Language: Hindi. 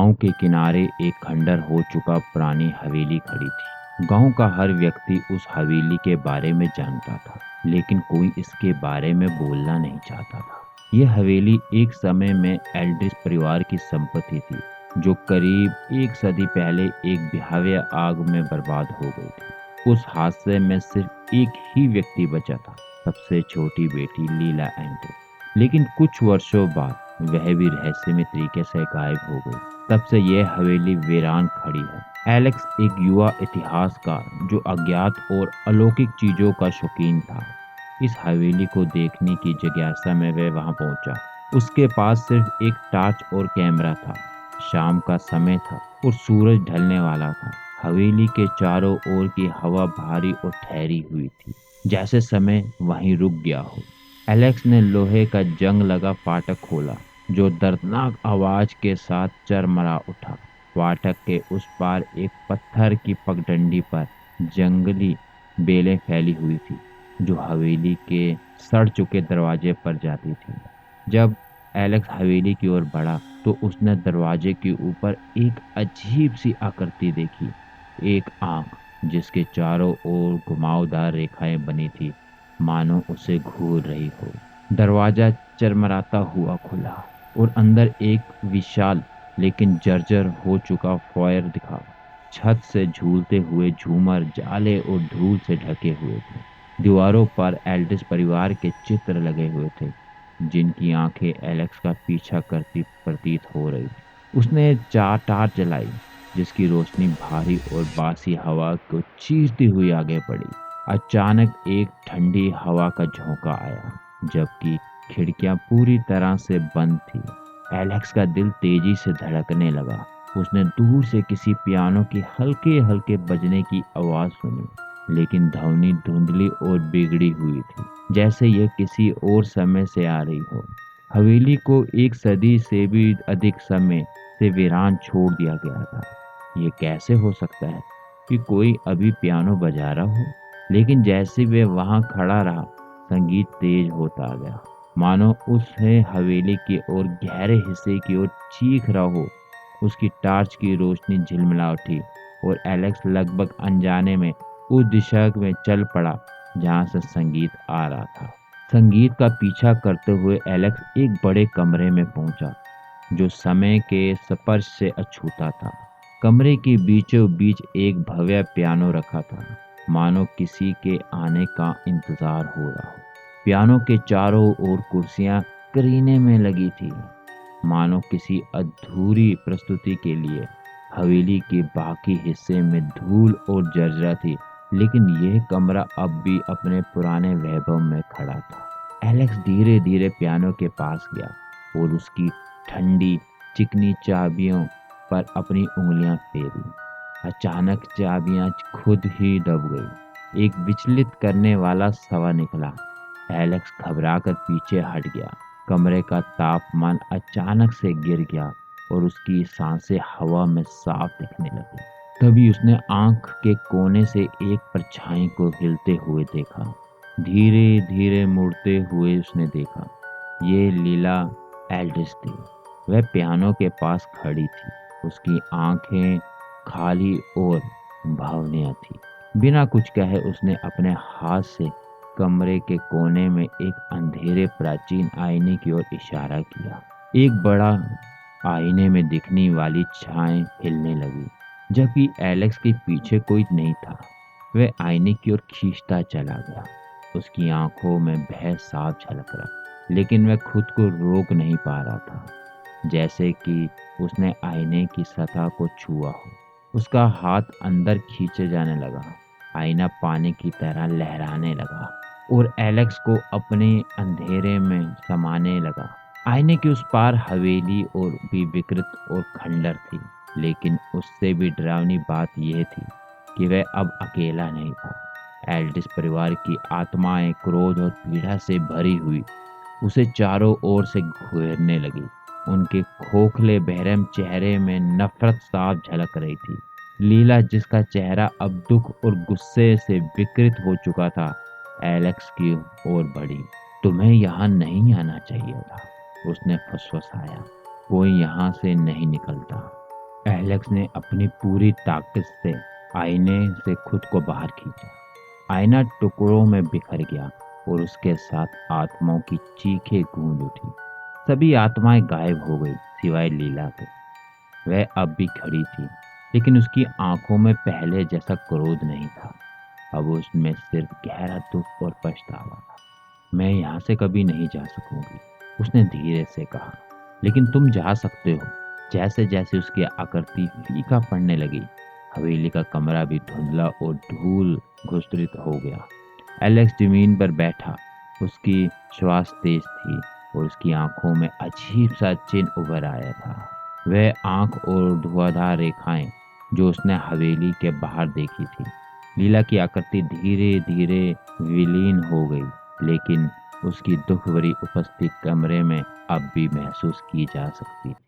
गांव के किनारे एक खंडर हो चुका पुरानी हवेली खड़ी थी। गांव का हर व्यक्ति उस हवेली के बारे में जानता था, लेकिन कोई इसके बारे में बोलना नहीं चाहता था। यह हवेली एक समय में एल्ड्रिच परिवार की संपत्ति थी, जो करीब एक सदी पहले एक भयावह आग में बर्बाद हो गई थी। उस हादसे में सिर्फ एक ही व्यक्ति बचा था, सबसे छोटी बेटी लीला एंड्रिच। लेकिन कुछ वर्षों बाद वह भी रहस्यमय तरीके से गायब हो गई। तब से यह हवेली वीरान खड़ी है। एलेक्स एक युवा इतिहासकार जो अज्ञात और अलौकिक चीजों का शौकीन था, इस हवेली को देखने की जिज्ञासा में वह वहां पहुंचा। उसके पास सिर्फ एक टॉर्च और कैमरा था। शाम का समय था और सूरज ढलने वाला था। हवेली के चारों ओर की हवा भारी और ठहरी हुई थी, जैसे समय वहीं रुक गया हो। एलेक्स ने लोहे का जंग लगा फाटक खोला, जो दर्दनाक आवाज के साथ चरमरा उठा। फाटक के उस पार एक पत्थर की पगडंडी पर जंगली बेलें फैली हुई थी, जो हवेली के सड़ चुके दरवाजे पर जाती थी। जब एलेक्स हवेली की ओर बढ़ा तो उसने दरवाजे के ऊपर एक अजीब सी आकृति देखी। एक आंख जिसके चारों ओर घुमावदार रेखाएं बनी थी, मानो उसे घूर रही हो। दरवाजा चरमराता हुआ खुला और अंदर एक विशाल लेकिन जर्जर हो चुका फॉयर दिखा। छत से झूलते हुए झूमर जाले और धूल से ढके हुए थे। दीवारों पर एल्ड्रिच परिवार के चित्र लगे हुए थे, जिनकी आंखें एलेक्स का पीछा करती प्रतीत हो रही थी। उसने चार टार्च जलाई, जिसकी रोशनी भारी और बासी हवा को चीरती हुई आगे बढ़ी। अचानक एक ठंडी हवा का झोंका आया, जबकि खिड़कियां पूरी तरह से बंद थी। एलेक्स का दिल तेजी से धड़कने लगा। उसने दूर से किसी पियानो की हल्के हल्के बजने की आवाज सुनी, लेकिन ध्वनि धुंधली और बिगड़ी हुई थी, जैसे यह किसी और समय से आ रही हो। हवेली को एक सदी से भी अधिक समय से वीरान छोड़ दिया गया था। यह कैसे हो सकता है कि कोई अभी पियानो बजा रहा हो? लेकिन जैसे वे वहां खड़ा रहा, संगीत तेज होता गया, मानो उसे हवेली की ओर गहरे हिस्से की ओर चीख रहा हो। उसकी टार्च की रोशनी झिलमिला उठी और एलेक्स लगभग अनजाने में उस दिशा में चल पड़ा जहां से संगीत आ रहा था। संगीत का पीछा करते हुए एलेक्स एक बड़े कमरे में पहुंचा, जो समय के स्पर्श से अछूता था। कमरे के बीचों बीच एक भव्य पियानो रखा था, मानो किसी के आने का इंतजार हो रहा हो। पियानो के चारों ओर कुर्सियां करीने में लगी थी, मानो किसी अधूरी प्रस्तुति के लिए। हवेली के बाकी हिस्से में धूल और जर्जरा थी, लेकिन यह कमरा अब भी अपने पुराने वैभव में खड़ा था। एलेक्स धीरे धीरे पियानो के पास गया और उसकी ठंडी चिकनी चाबियों पर अपनी उंगलियां फेरी। अचानक चाबियां खुद ही दब गई। एक विचलित करने वाला सवा निकला। एलेक्स घबराकर पीछे हट गया। कमरे का तापमान अचानक से गिर गया और उसकी सांसें हवा में साफ दिखने लगी। तभी उसने आंख के कोने से एक परछाई को हिलते हुए देखा। धीरे धीरे मुड़ते हुए उसने देखा, ये लीला एल्ड्रिच थी। वह पियानो के पास खड़ी थी, उसकी आंखें खाली और भावनिया थी। बिना कुछ कहे उसने अपने हाथ से कमरे के कोने में एक अंधेरे प्राचीन आईने की ओर इशारा किया। एक बड़ा आईने में दिखने वाली छाएं हिलने लगी, जबकि एलेक्स के पीछे कोई नहीं था। वह आईने की ओर खींचता चला गया। उसकी आंखों में भय साफ झलक रहा, लेकिन वह खुद को रोक नहीं पा रहा था, जैसे कि उसने आईने की सतह को छुआ हो। उसका हाथ अंदर खींचे जाने लगा। आईना पानी की तरह लहराने लगा और एलेक्स को अपने अंधेरे में समाने लगा। आईने के उस पार हवेली और भी विकृत और खंडर थी, लेकिन उससे भी डरावनी बात यह थी कि वह अब अकेला नहीं था। एल्ड्रिच परिवार की आत्माएं क्रोध और पीड़ा से भरी हुई उसे चारों ओर से घेरने लगी। उनके खोखले बेरहम चेहरे में नफरत साफ झलक रही थी। लीला, जिसका चेहरा अब दुख और गुस्से से विकृत हो चुका था, एलेक्स की ओर बढ़ी। तुम्हें यहाँ नहीं आना चाहिए था, उसने फुसफुसाया। कोई यहाँ से नहीं निकलता। एलेक्स ने अपनी पूरी ताकत से आईने से खुद को बाहर खींचा। आईना टुकड़ों में बिखर गया और उसके साथ आत्माओं की चीखें गूंज उठी। सभी आत्माएं गायब हो गई सिवाय लीला के। वह अब भी खड़ी थी, लेकिन उसकी आंखों में पहले जैसा क्रोध नहीं था। अब उसमें सिर्फ गहरा दुख और पछतावा था। मैं यहाँ से कभी नहीं जा सकूंगी, उसने धीरे से कहा। लेकिन तुम जा सकते हो। जैसे जैसे उसकी आकृति फीका पड़ने लगी, हवेली का कमरा भी धुंधला और धूल घुसरित हो गया। एलेक्स जमीन पर बैठा, उसकी श्वास तेज थी और उसकी आंखों में अजीब सा चिन्ह उभर आया था। वह आंख और धुआंधार रेखाएं जो उसने हवेली के बाहर देखी थी। लीला की आकृति धीरे धीरे विलीन हो गई, लेकिन उसकी दुख भरी उपस्थिति कमरे में अब भी महसूस की जा सकती थी।